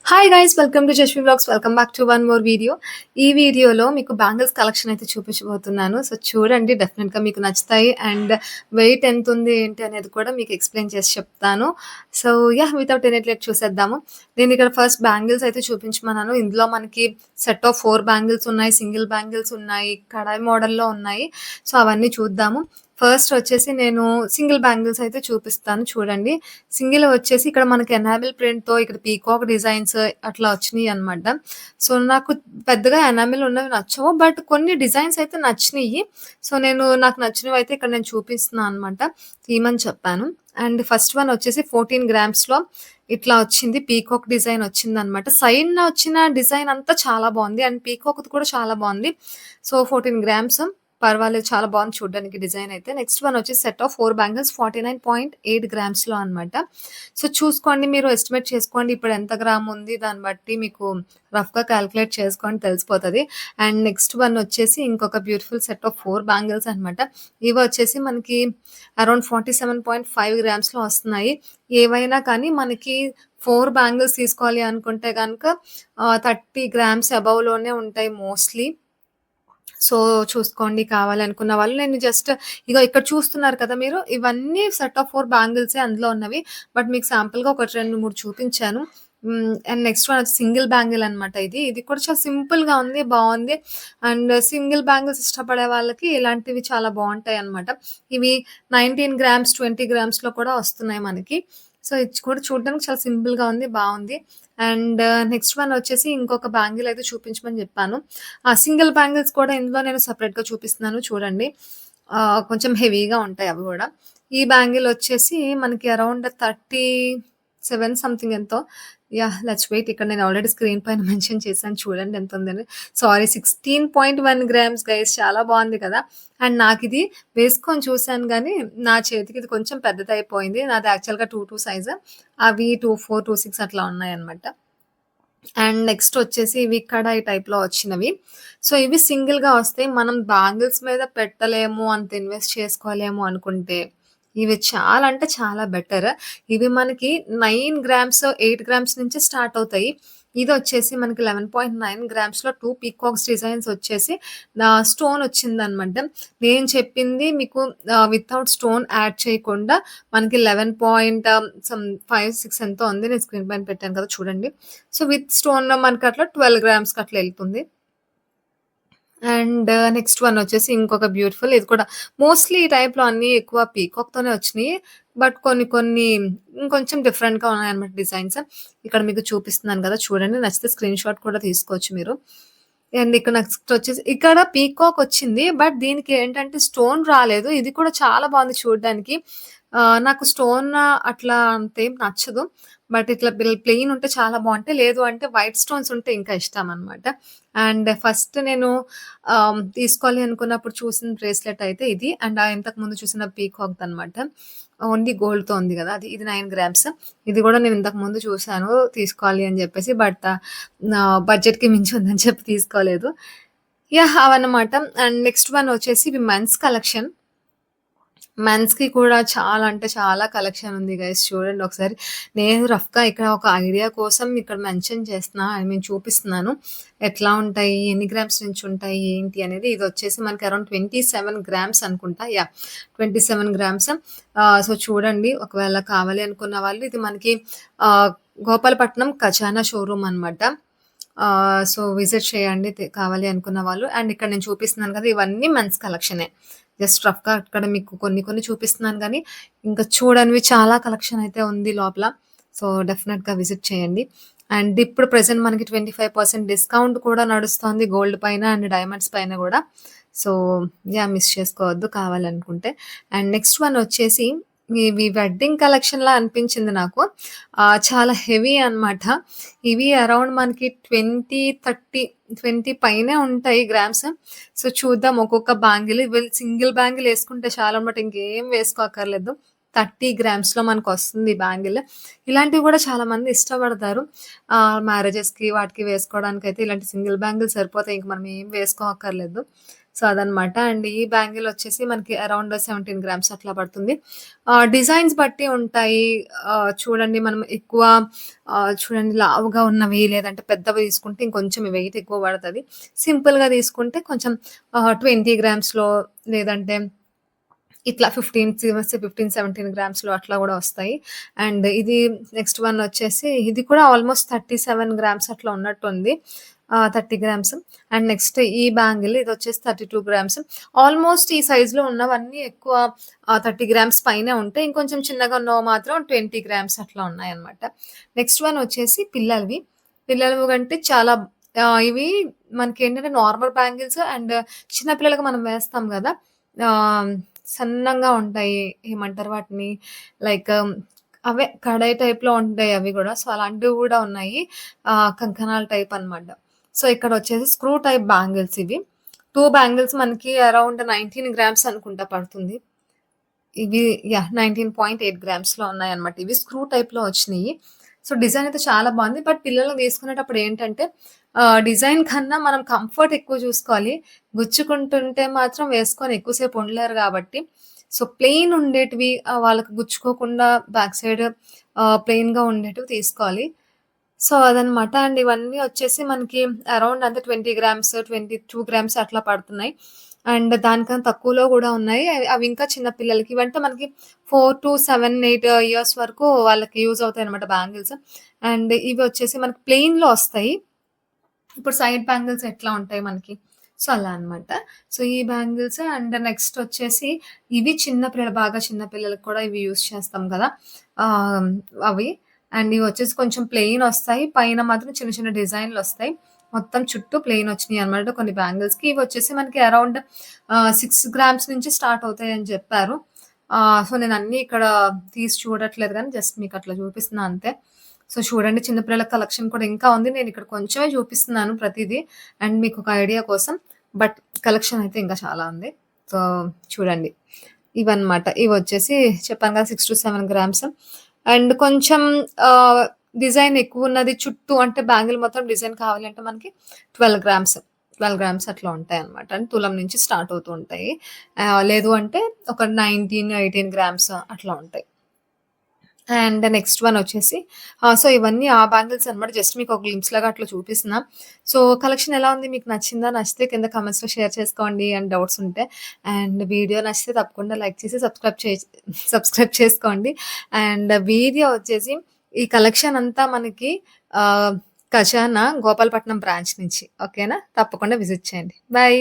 Hi guys! Welcome to Jasvi vlogs. Welcome back to one more video. ఈ వీడియోలో మీకు bangles collection అయితే చూపించబోతున్నాను. సో, చూడండి డెఫినిట్‌గా మీకు నచ్చుతాయి. అండ్ వెయిట్ ఎంతుంది, ఏంటి అనేది కూడా మీకు ఎక్స్‌ప్లెయిన్ చేసి చెప్తాను. సో, వితౌట్ ఎనీ లేట్ చూసేద్దాము. నేను ఇక్కడ ఫస్ట్ బ్యాంగిల్స్ అయితే చూపించమన్నాను. ఇందులో మనకి సెట్ ఆఫ్ 4 బ్యాంగిల్స్ ఉన్నాయి. సింగిల్ బ్యాంగిల్స్ ఉన్నాయి. కడాయి మోడల్‌లో ఉన్నాయి. సో, అవన్నీ చూద్దాము. ఫస్ట్ వచ్చేసి నేను సింగిల్ బ్యాంగిల్స్ అయితే చూపిస్తాను చూడండి. సింగిల్ వచ్చేసి ఇక్కడ మనకి ఎనామిల్ ప్రింట్‌తో ఇక్కడ పీకాక్ డిజైన్స్ అట్లా వచ్చినియనమాట. సో, నాకు పెద్దగా ఎనామిల్ ఉన్నవి నచ్చవు. బట్ కొన్ని డిజైన్స్ అయితే నచ్చినియి. సో, నాకు నచ్చినవైతే ఇక్కడ నేను చూపిస్తున్నాను అనమాట. తీయమని చెప్పాను. అండ్ ఫస్ట్ వన్ వచ్చేసి 14 గ్రామ్స్‌లో ఇట్లా వచ్చింది. పీకాక్ డిజైన్ వచ్చిందనమాట. సైడ్‌న వచ్చిన డిజైన్ అంతా చాలా బావుంది. అండ్ పీకాక్‌ది కూడా చాలా బావుంది. సో, 14 గ్రామ్స్ పర్వాలేదు. చాలా బాగుంది చూడ్డానికి డిజైన్ అయితే. నెక్స్ట్ వన్ వచ్చేసి సెట్ ఆఫ్ 4 బ్యాంగిల్స్ 49.8 గ్రామ్స్‌లో అనమాట. సో, చూసుకోండి మీరు ఎస్టిమేట్ చేసుకోండి. ఇప్పుడు ఎంత గ్రామ్ ఉంది దాన్ని బట్టి మీకు రఫ్‌గా కాలిక్యులేట్ చేసుకోండి తెలిసిపోతది. అండ్ నెక్స్ట్ వన్ వచ్చేసి ఇంకొక బ్యూటిఫుల్ సెట్ ఆఫ్ 4 బ్యాంగిల్స్ అనమాట. ఇవి వచ్చేసి మనకి అరౌండ్ 47.5 గ్రామ్స్‌లో వస్తున్నాయి. ఏవైనా కానీ మనకి 4 బ్యాంగిల్స్ తీసుకోవాలి అనుకుంటే గనక 30 గ్రామ్స్ అబోవ్‌లోనే ఉంటాయి మోస్ట్‌లీ. సో, చూసుకోండి కావాలనుకున్న వాళ్ళు. నేను జస్ట్ ఇగో ఇక్కడ చూస్తున్నారు కదా మీరు. ఇవన్నీ సెట్ ఆఫ్ 4 బ్యాంగిల్సే అందులో ఉన్నవి. బట్ మీకు శాంపుల్‌గా ఒకటి 2, 3 చూపించాను. అండ్ నెక్స్ట్ వన్ వచ్చి సింగిల్ బ్యాంగిల్ అనమాట ఇది. ఇది కూడా చాలా సింపుల్‌గా ఉంది. బావుంది. అండ్ సింగిల్ బ్యాంగిల్స్ ఇష్టపడే వాళ్ళకి ఇలాంటివి చాలా బావుంటాయన్నమాట. ఇవి 19 గ్రామ్స్, 20 గ్రామ్స్‌లో కూడా వస్తున్నాయి మనకి. సో, ఇది కూడా చూడడానికి చాలా సింపుల్‌గా ఉంది. బావుంది. అండ్ నెక్స్ట్ వన్ వచ్చేసి ఇంకొక బ్యాంగిల్ అయితే చూపించమని జెప్పాను. సింగిల్ బ్యాంగిల్స్ కూడా ఇందులో నేను సెపరేట్‌గా చూపిస్తున్నాను చూడండి. కొంచెం హెవీగా ఉంటాయి అవి గూడా. ఈ బ్యాంగిల్ వచ్చేసి మనకి అరౌండ్ 37 సంథింగ్ ఎంతో. Let's wait. ఇక్కడ నేను ఆల్రెడీ స్క్రీన్ పైన మెన్షన్ చేశాను చూడండి ఎంతుందని. సారీ 16.1 గ్రామ్స్ గైస్ చాలా బావుంది కదా! అండ్ నాకిది వేసుకొని చూసాను గానీ, నా చేతికి ఇది కొంచెం పెద్దదయిపోయింది. నాది యాక్చువల్‌గా 2, 2 సైజు. అవి 24, 26 అట్లా ఉన్నాయన్నమాట. అండ్ నెక్స్ట్ వచ్చేసి ఇవి కడాయి టైప్‌లో వచ్చినవి. సో, ఇవి సింగిల్‌గా వస్తాయి. మనం బ్యాంగిల్స్ మీద పెట్టలేము, అంత ఇన్వెస్ట్ చేసుకోలేము అనుకుంటే, ఇవి చాలా అంటే చాలా బెటర్. ఇవి మనకి 9 గ్రామ్స్, 8 గ్రామ్స్ నుంచి స్టార్ట్ అవుతాయి. ఇదొచ్చేసి మనకి 11.9 గ్రామ్స్‌లో 2 పీకాక్స్ డిజైన్స్ వచ్చేసి స్టోన్ వచ్చిందనమాట. నేను చెప్పింది మీకు వితౌట్ స్టోన్ యాడ్ చేయకుండా మనకి 11 పాయింట్ 5, 6 ఎంతో ఉంది. నేను స్క్రీన్ పైన పెట్టాను కదా! చూడండి. సో, విత్ స్టోన్‌లో మనకి అట్లా 12 గ్రామ్స్‌కి అట్లా ఎళ్తుంది. అండ్ నెక్స్ట్ వన్ వచ్చేసి ఇంకొక బ్యూటిఫుల్ ఇది కూడా మోస్ట్‌లీ ఈ టైప్‌లో అన్నీ ఎక్కువ పీకాక్‌తోనే వచ్చినియి. బట్ కొన్ని కొన్ని ఇంకొంచెం డిఫరెంట్‌గా ఉన్నాయన్నమాట డిజైన్స్. ఇక్కడ మీకు చూపిస్తున్నాను కదా! చూడండి. నచ్చితే స్క్రీన్ షాట్ కూడా తీసుకోవచ్చు మీరు. అండ్ ఇక్కడ నెక్స్ట్ వచ్చేసి ఇక్కడ పీకాక్ వచ్చింది. బట్ దీనికి ఏంటంటే స్టోన్ రాలేదు. ఇది కూడా చాలా బాగుంది చూడడానికి. నాకు స్టోన్ అట్లా అంతేం నచ్చదు. బట్ ఇట్లా ప్లెయిన్ ఉంటే చాలా బావుంటాయి. లేదు అంటే వైట్ స్టోన్స్ ఉంటే ఇంకా ఇష్టమనమాట. అండ్ ఫస్ట్ నేను తీసుకోవాలి అనుకున్నప్పుడు చూసిన బ్రేస్లెట్ అయితే ఇది. అండ్ ఇంతకుముందు చూసిన పీకాక్‌దనమాట. ఓన్లీ గోల్డ్‌తో ఉంది గదా! ఇది 9 గ్రామ్స్. ఇది గూడా నేను ఇంతకుముందు చూసాను తీసుకోవాలి అని జెప్పేసి. బట్ నా బడ్జెట్‌కి మించి ఉందని చెప్పి తీసుకోలేదు. అవన్నమాట. అండ్ నెక్స్ట్ వన్ వచ్చేసి ఇవి మెన్స్ కలెక్షన్. మెన్స్‌కి కూడా చాలా అంటే చాలా కలెక్షన్ ఉంది గైస్ చూడండి ఒకసారి. నేను రఫ్‌గా ఇక్కడ ఒక ఐడియా కోసం ఇక్కడ మెన్షన్ చేస్తున్నా. ఐ మీన్ చూపిస్తున్నాను. ఎట్లా ఉంటాయి? ఎన్ని గ్రామ్స్ నుంచి ఉంటాయి? ఏంటి అనేది. ఇదొచ్చేసి మనకి అరౌండ్ 27 గ్రామ్స్ అనుకుంటా. 27 గ్రామ్స్. సో, చూడండి ఒకవేళ కావాలి అనుకున్న వాళ్ళు ఇది మనకి గోపాలపట్నం ఖజానా షోరూమ్ అనమాట. సో, విజిట్ చేయండి కావాలి అనుకున్న వాళ్ళు. అండ్ ఇక్కడ నేను చూపిస్తున్నాను కదా! ఇవన్నీ మెన్స్ కలెక్షనే. జస్ట్ రఫ్‌గా అక్కడ మీకు కొన్ని కొన్ని చూపిస్తున్నాను గానీ, ఇంకా చూడనివి చాలా కలెక్షన్ అయితే ఉంది లోపల. సో, డెఫినెట్‌గా విజిట్ చేయండి. అండ్ ఇప్పుడు ప్రెజెంట్ మనకి 25% డిస్కౌంట్ కూడా నడుస్తోంది గోల్డ్ పైన అండ్ డైమండ్స్ పైన గూడా. సో, మిస్ చేసుకోవద్దు కావాలనుకుంటే. అండ్ నెక్స్ట్ వన్ వచ్చేసి ఇవి వెడ్డింగ్ కలెక్షన్‌లా అనిపించింది నాకు. చాలా హెవీ అనమాట. ఇవి అరౌండ్ మనకి 20, 30, 20 పైనే ఉంటాయి గ్రామ్స్. సో, చూద్దాం ఒక్కొక్క బ్యాంగిల్ వీళ్ళు సింగిల్ బ్యాంగిల్ యేసుకుంటే చాలన్నమాట. ఇంకేం వేసుకోక్కర్లేదు. 30 గ్రామ్స్‌లో మనకొస్తుంది బ్యాంగిల్. ఇలాంటివి గూడా చాలామంది ఇష్టపడతారు. మ్యారేజెస్‌కి వాటికి వేసుకోవడానికైతే ఇలాంటి సింగిల్ బ్యాంగిల్స్ సరిపోతాయి. ఇంక మనం ఏం వేసుకోక్కర్లేదు. సో, అదనమాట. అండ్ ఈ బ్యాంగిల్ వచ్చేసి మనకి అరౌండ్ 17 గ్రామ్స్ అట్లా పడుతుంది. డిజైన్స్ బట్టి ఉంటాయి. చూడండి మనం ఎక్కువ చూడండి లావుగా ఉన్నవి లేదంటే పెద్దవి తీసుకుంటే ఇంకొంచెం వెయిట్ ఎక్కువ పడతది. సింపుల్‌గా తీసుకుంటే కొంచెం 20 గ్రామ్స్‌లో లేదంటే ఇట్లా 15, 17 గ్రామ్స్‌లో అట్లా గూడా వస్తాయి. అండ్ ఇది నెక్స్ట్ వన్ వచ్చేసి ఇది కూడా ఆల్‌మోస్ట్ 37 గ్రామ్స్ అట్లా ఉన్నట్టుంది. 30 గ్రామ్స్. అండ్ నెక్స్ట్ ఈ బ్యాంగిల్ ఇదొచ్చేసి 32 గ్రామ్స్. ఆల్‌మోస్ట్ ఈ సైజ్‌లో ఉన్నవన్నీ ఎక్కువ 30 గ్రామ్స్ పైనే ఉంటాయి. ఇంకొంచెం చిన్నగా ఉన్నవి మాత్రం 20 గ్రామ్స్ అట్లా ఉన్నాయన్నమాట. నెక్స్ట్ వన్ వచ్చేసి పిల్లలవి. పిల్లలవి కంటే చాలా ఇవి మనకేంటంటే నార్మల్ బ్యాంగిల్స్ అండ్ చిన్న పిల్లలకి మనం వేస్తాం గదా! ఆహ్ సన్నంగా ఉంటాయి. ఏమంటారు వాటిని? లైక్ అవే కడాయి టైప్‌లో ఉంటాయి అవి గూడా. సో, అలాంటివి గూడా ఉన్నాయి. కంకణాల టైప్ అనమాట. సో, ఇక్కడొచ్చేసి స్క్రూ టైప్ బ్యాంగిల్స్ ఇవి. 2 బ్యాంగిల్స్ మనకి అరౌండ్ 19 గ్రామ్స్ అనుకుంటా పడుతుంది. ఇవి 19.8 గ్రామ్స్‌లో ఉన్నాయన్నమాట. ఇవి స్క్రూ టైప్‌లో వచ్చినియి. సో, డిజైన్ అయితే చాలా బావుంది. బట్ పిల్లలకి తీసుకునేటప్పుడు ఏంటంటే డిజైన్ కన్నా మనం కంఫర్ట్ ఎక్కువ చూసుకోవాలి. గుచ్చుకుంటుంటే మాత్రం వేసుకొని ఎక్కువ సేపు ఉండలేరు గాబట్టి, సో, ప్లెయిన్ ఉండేటివి వాళ్ళకి గుచ్చుకోకుండా బ్యాక్ సైడ్ ప్లెయిన్‌గా ఉండేటివి తీసుకోవాలి. సో, అదనమాట. అండ్ ఇవన్నీ వచ్చేసి మనకి అరౌండ్ అంతే 20 గ్రామ్స్, 22 గ్రామ్స్ అట్లా పడుతున్నాయి. అండ్ దానికన్నా తక్కువలో గూడా ఉన్నాయి. అవి ఇంకా చిన్న పిల్లలకి. ఇవంటే మనకి 4-7, 8 ఇయర్స్ వరకు వాళ్ళకి యూజ్ అవుతాయన్నమాట బ్యాంగిల్స్. అండ్ ఇవి వచ్చేసి మనకి ప్లెయిన్‌లో వస్తాయి. ఇప్పుడు సైడ్ బ్యాంగిల్స్ ఎట్లా ఉంటాయి మనకి. సో, అలా అన్నమాట. సో, ఈ బ్యాంగిల్స్ అండ్ నెక్స్ట్ వచ్చేసి ఇవి చిన్న పిల్లలు బాగా చిన్న పిల్లలకి కూడా ఇవి యూజ్ చేస్తాం గదా! ఆహ్, అవి. అండ్ ఇవొచ్చేసి కొంచెం ప్లెయిన్ ఒస్తాయి. పైన మాత్రం చిన్న చిన్న డిజైన్‌లొస్తాయి. మొత్తం చుట్టూ ప్లెయిన్ ఒచ్చినియన్నమాట కొన్ని బ్యాంగిల్స్‌కి. ఇవొచ్చేసి మనకి అరౌండ్ 6 గ్రామ్స్ నుంచి స్టార్ట్ అవుతాయని జెప్పారు. సో, నేనన్నీ ఇక్కడ తీసి చూడట్లేదు గానీ జస్ట్ మీకట్లా చూపిస్తున్నా అంతే. సో, చూడండి చిన్న పిల్లల కలెక్షన్ కూడా ఇంకా ఉంది. నేనిక్కడ కొంచెమే చూపిస్తున్నాను ప్రతీదీ. అండ్ మీకొక ఐడియా కోసం. బట్ కలెక్షన్ అయితే ఇంకా చాలా ఉంది. సో, చూడండి. ఇవన్నమాట. ఇవొచ్చేసి చెప్పాను కదా! 6-7 గ్రామ్స్. అండ్ కొంచెం ఆహ్, డిజైన్ ఎక్కువున్నది చుట్టూ అంటే బ్యాంగిల్ మొత్తం డిజైన్ కావాలంటే మనకి 12 గ్రామ్స్. 12 గ్రామ్స్ అట్లా ఉంటాయన్నమాట. అంటే తులం నుంచి స్టార్ట్ అవుతూ ఉంటాయి. లేదు అంటే ఒక 19, 18 గ్రామ్స్ అట్లా ఉంటాయి. అండ్ నెక్స్ట్ వన్ వచ్చేసి సో, ఇవన్నీ ఆ బ్యాంగిల్స్ అనమాట. జస్ట్ మీకు ఒక గ్లింప్స్ లాగా అట్లా చూపిస్తున్నా. సో, కలెక్షన్ ఎలా ఉంది? మీకు నచ్చిందా? నచ్చితే కింద కామెంట్స్‌లో షేర్ చేసుకోండి అండ్ డౌట్స్ ఉంటే. అండ్ వీడియో నచ్చితే తప్పకుండా లైక్ చేసి సబ్స్క్రైబ్ చేసుకోండి. అండ్ వీడియో వచ్చేసి ఈ కలెక్షన్ అంతా మనకి ఆహ్, ఖజానా గోపాలపట్నం బ్రాంచ్ నుంచి. ఓకేనా? తప్పకుండా విజిట్ చేయండి. బై.